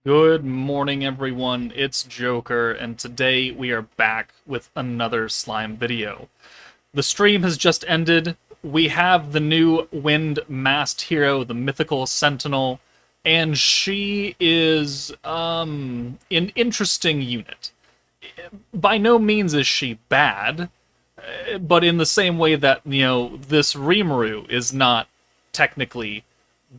Good morning, everyone. It's Joker, and today we are back with another slime video. The stream has just ended. We have the new Wind Masked hero, the Mythical Sentinel, and she is an interesting unit. By no means is she bad, but in the same way that, this Rimuru is not technically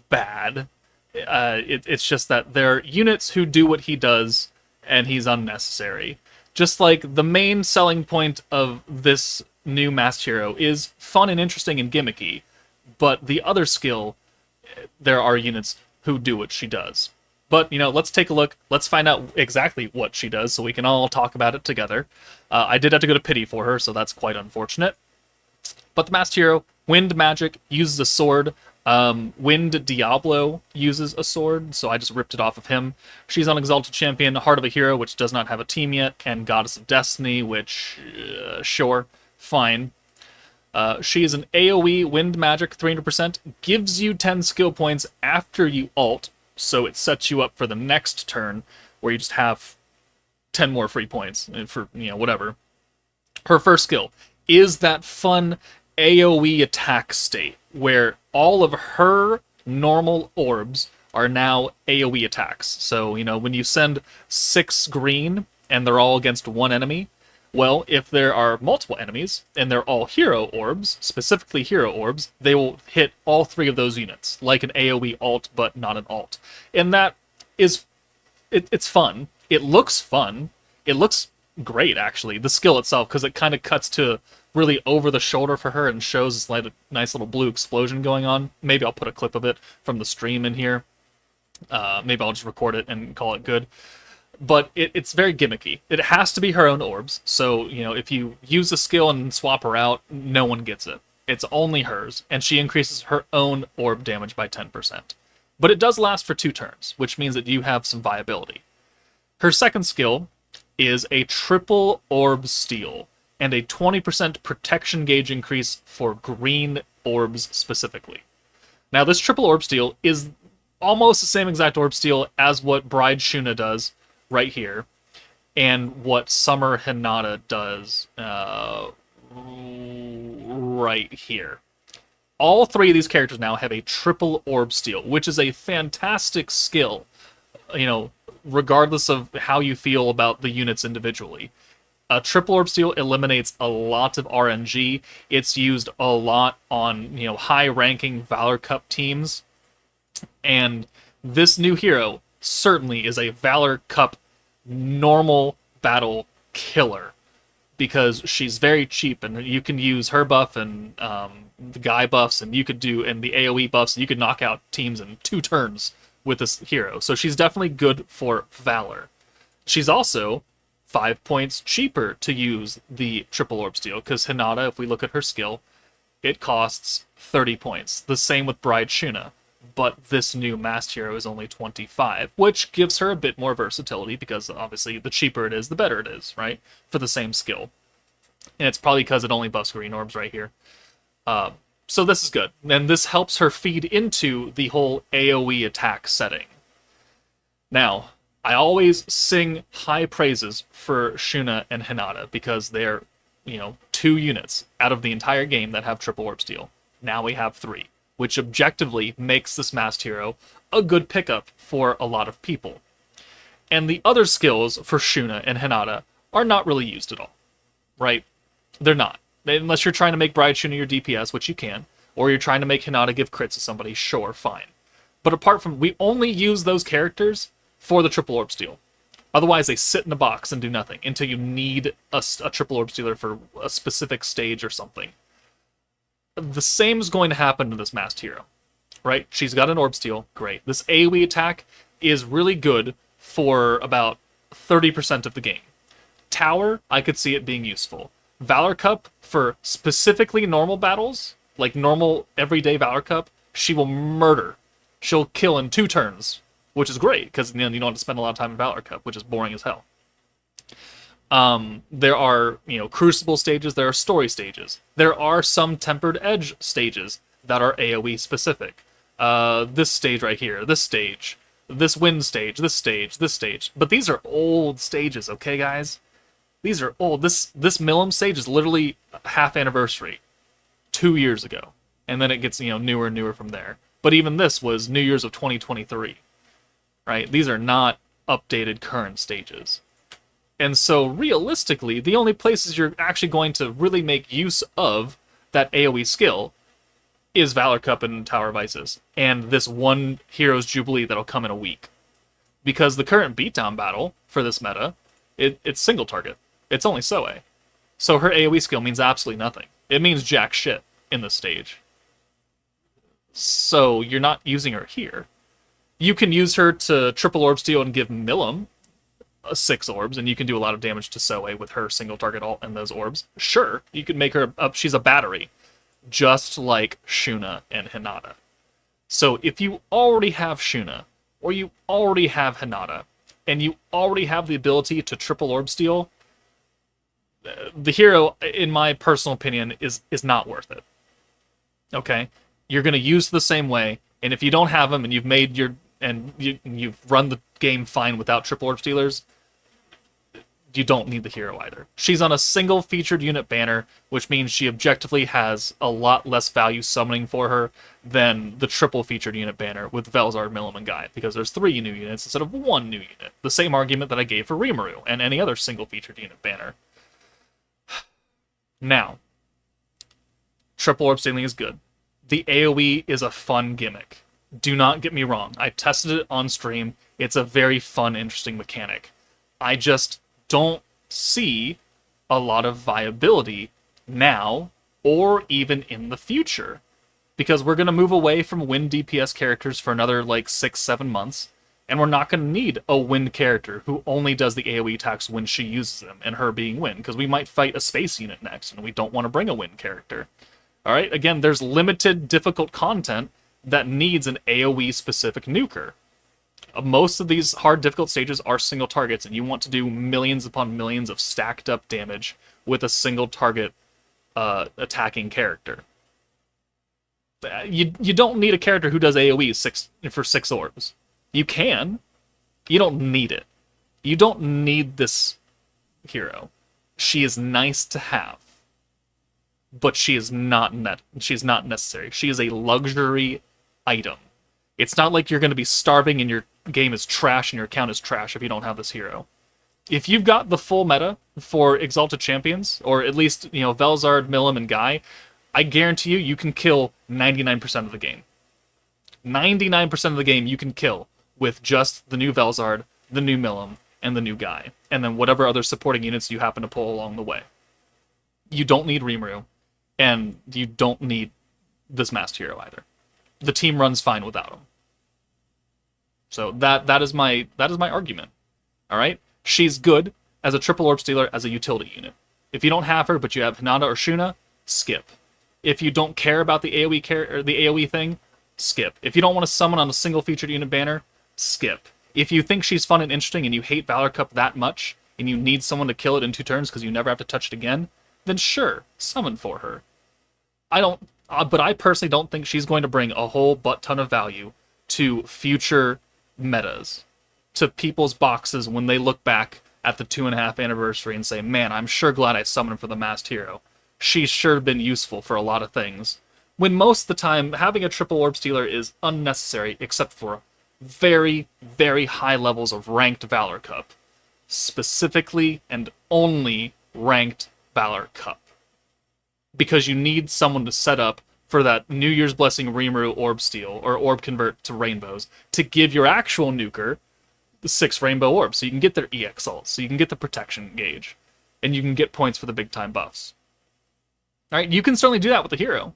bad. It's just that they're units who do what he does, and he's unnecessary. Just like the main selling point of this new Masked Hero is fun and interesting and gimmicky, but the other skill, there are units who do what she does. But, let's take a look. Let's find out exactly what she does so we can all talk about it together. I did have to go to pity for her, so that's quite unfortunate. But the Masked Hero, Wind Magic, uses a sword. Wind Diablo uses a sword, so I just ripped it off of him. She's on Exalted Champion, Heart of a Hero, which does not have a team yet, and Goddess of Destiny, which, sure, fine. She is an AoE Wind Magic, 300%, gives you 10 skill points after you ult, so it sets you up for the next turn, where you just have 10 more free points for, whatever. Her first skill is that fun AoE attack state, where all of her normal orbs are now AoE attacks. So, when you send 6 green and they're all against one enemy, well, if there are multiple enemies and they're all hero orbs, specifically hero orbs, they will hit all 3 of those units, like an AoE ult, but not an ult. And that is, it's fun. It looks fun. It looks great, actually, the skill itself, because it kind of cuts to really over the shoulder for her and shows this like nice little blue explosion going on. Maybe I'll put a clip of it from the stream in here. Maybe I'll just record it and call it good. But it's very gimmicky. It has to be her own orbs, so, if you use a skill and swap her out, no one gets it. It's only hers, and she increases her own orb damage by 10%. But it does last for 2 turns, which means that you have some viability. Her second skill is a triple orb steal and a 20% protection gauge increase for green orbs specifically. Now, this triple orb steal is almost the same exact orb steal as what Bride Shuna does right here, and what Summer Hinata does right here. All 3 of these characters now have a triple orb steal, which is a fantastic skill, regardless of how you feel about the units individually. A triple orb steal eliminates a lot of RNG. It's used a lot on, high-ranking Valor Cup teams. And this new hero certainly is a Valor Cup normal battle killer, because she's very cheap, and you can use her buff and the guy buffs, and and the AoE buffs, and you can knock out teams in 2 turns with this hero. So she's definitely good for Valor. She's also 5 points cheaper to use the triple orb steal, because Hinata, if we look at her skill, it costs 30 points. The same with Bride Shuna, but this new Masked Hero is only 25, which gives her a bit more versatility, because obviously the cheaper it is, the better it is, right? For the same skill. And it's probably because it only buffs green orbs right here. So this is good, and this helps her feed into the whole AoE attack setting. Now, I always sing high praises for Shuna and Hinata, because they're, 2 units out of the entire game that have triple orb steal. Now we have 3, which objectively makes this Masked Hero a good pickup for a lot of people. And the other skills for Shuna and Hinata are not really used at all, right? They're not. Unless you're trying to make Bride Shuna your DPS, which you can, or you're trying to make Hinata give crits to somebody, sure, fine. But apart from, we only use those characters for the triple orb steal. Otherwise, they sit in a box and do nothing until you need a triple orb stealer for a specific stage or something. The same is going to happen to this Masked Hero, right? She's got an orb steal, great. This AoE attack is really good for about 30% of the game. Tower, I could see it being useful. Valor Cup, for specifically normal battles, like normal everyday Valor Cup, she will murder. She'll kill in 2 turns, which is great, because you don't have to spend a lot of time in Valor Cup, which is boring as hell. There are, Crucible stages, there are story stages. There are some Tempered Edge stages that are AoE specific. This stage right here, this stage, this wind stage, this stage, this stage. But these are old stages, okay, guys? These are old. This Milim stage is literally half anniversary, 2 years ago. And then it gets, newer and newer from there. But even this was New Year's of 2023, right? These are not updated current stages. And so, realistically, the only places you're actually going to really make use of that AoE skill is Valor Cup and Tower of Isis, and this one Hero's Jubilee that'll come in a week. Because the current beatdown battle for this meta, it's single target. It's only Soe. So her AoE skill means absolutely nothing. It means jack shit in this stage. So you're not using her here. You can use her to triple orb steal and give Milim 6 orbs, and you can do a lot of damage to Soe with her single target ult and those orbs. Sure, you can make her up. She's a battery, just like Shuna and Hinata. So if you already have Shuna, or you already have Hinata, and you already have the ability to triple orb steal, the hero, in my personal opinion, is not worth it. Okay? You're going to use the same way, and if you don't have them, and you've made your... and you've run the game fine without triple orb stealers, you don't need the hero either. She's on a single featured unit banner, which means she objectively has a lot less value summoning for her than the triple featured unit banner with Velzard, Milim, and Guy, because there's 3 new units instead of 1 new unit. The same argument that I gave for Rimuru and any other single featured unit banner. Now, triple orb stealing is good. The AoE is a fun gimmick. Do not get me wrong. I tested it on stream. It's a very fun, interesting mechanic. I just don't see a lot of viability now or even in the future. Because we're going to move away from wind DPS characters for another, 6-7 months. And we're not going to need a wind character who only does the AoE attacks when she uses them, and her being wind. Because we might fight a space unit next, and we don't want to bring a wind character. Alright, again, there's limited difficult content that needs an AoE-specific nuker. Most of these hard, difficult stages are single targets, and you want to do millions upon millions of stacked-up damage with a single target attacking character. You don't need a character who does AoE for 6 orbs. You can. You don't need it. You don't need this hero. She is nice to have. But she is she's not necessary. She is a luxury item. It's not like you're going to be starving and your game is trash and your account is trash if you don't have this hero. If you've got the full meta for Exalted Champions, or at least, Velzard, Milim, and Guy, I guarantee you can kill 99% of the game. 99% of the game you can kill with just the new Velzard, the new Milim, and the new Guy. And then whatever other supporting units you happen to pull along the way. You don't need Rimuru. And you don't need this masked hero either. The team runs fine without him. So that is my argument. All right, she's good as a triple orb stealer as a utility unit. If you don't have her, but you have Hinata or Shuna, skip. If you don't care about the AoE thing, skip. If you don't want to summon on a single featured unit banner, skip. If you think she's fun and interesting and you hate Valor Cup that much and you need someone to kill it in 2 turns because you never have to touch it again, then sure, summon for her. But I personally don't think she's going to bring a whole butt ton of value to future metas, to people's boxes when they look back at the 2.5 anniversary and say, man, I'm sure glad I summoned for the masked hero. She's sure been useful for a lot of things. When most of the time, having a triple orb stealer is unnecessary, except for very, very high levels of ranked Valor Cup. Specifically and only ranked Valor Cup. Because you need someone to set up for that New Year's Blessing Rimuru Orb Steal, or Orb Convert to Rainbows, to give your actual nuker the 6 Rainbow Orbs, so you can get their EXALTED, so you can get the protection gauge, and you can get points for the big-time buffs. Alright, you can certainly do that with the hero,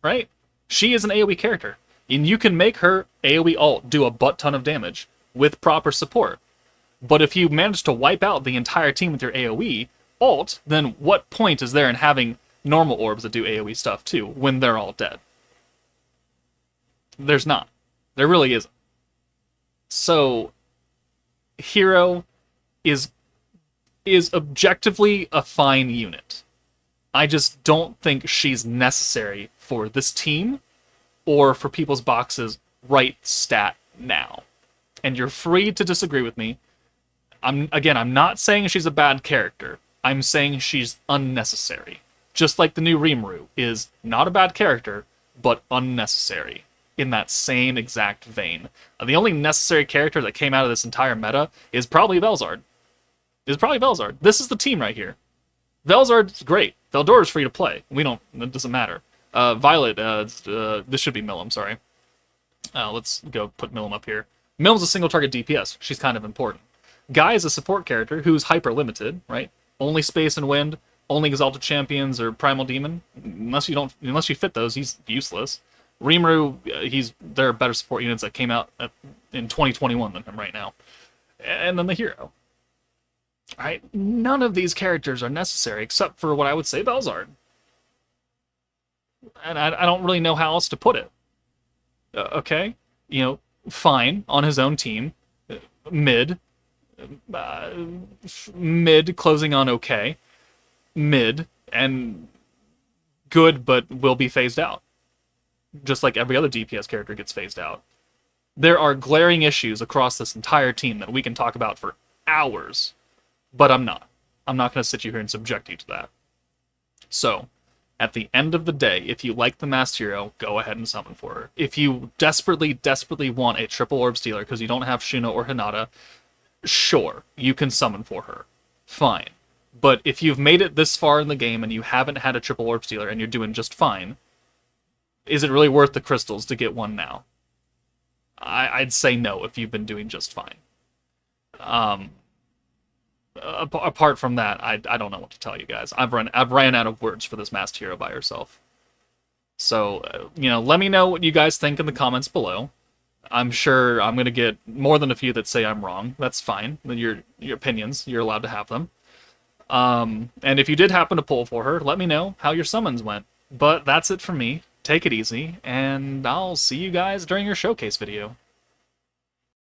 right? She is an AoE character, and you can make her AoE ult do a butt ton of damage with proper support. But if you manage to wipe out the entire team with your AoE ult, then what point is there in having normal orbs that do AoE stuff too when they're all dead? There's not. There really isn't. So, hero is objectively a fine unit. I just don't think she's necessary for this team or for people's boxes right stat now. and you're free to disagree with me. I'm not saying she's a bad character. I'm saying she's unnecessary. Just like the new Rimuru is not a bad character, but unnecessary in that same exact vein. The only necessary character that came out of this entire meta is probably Velzard. This is the team right here. Velzard's great. Veldor's free to play. It doesn't matter. Violet, this should be Milim, sorry. Let's go put Milim up here. Milim's a single target DPS. She's kind of important. Guy is a support character who's hyper limited, right? Only space and wind, only exalted champions or primal demon. Unless you fit those, he's useless. Rimuru, there are better support units that came out in 2021 than him right now. And then the hero. Right? None of these characters are necessary except for what I would say Velzard. And I don't really know how else to put it. Okay? Fine, on his own team. Mid, closing on okay. Mid, and good, but will be phased out. Just like every other DPS character gets phased out. There are glaring issues across this entire team that we can talk about for hours, but I'm not. I'm not going to sit you here and subject you to that. So, at the end of the day, if you like the Masked Hero, go ahead and summon for her. If you desperately, desperately want a triple orb stealer because you don't have Shuna or Hinata, sure, you can summon for her. Fine. But if you've made it this far in the game and you haven't had a triple orb stealer and you're doing just fine, is it really worth the crystals to get one now? I'd say no if you've been doing just fine. Apart from that, I don't know what to tell you guys. I've ran out of words for this Masked Hero by herself. So, let me know what you guys think in the comments below. I'm sure I'm going to get more than a few that say I'm wrong. That's fine. Your opinions, you're allowed to have them. And if you did happen to pull for her, let me know how your summons went. But that's it for me. Take it easy, and I'll see you guys during your showcase video.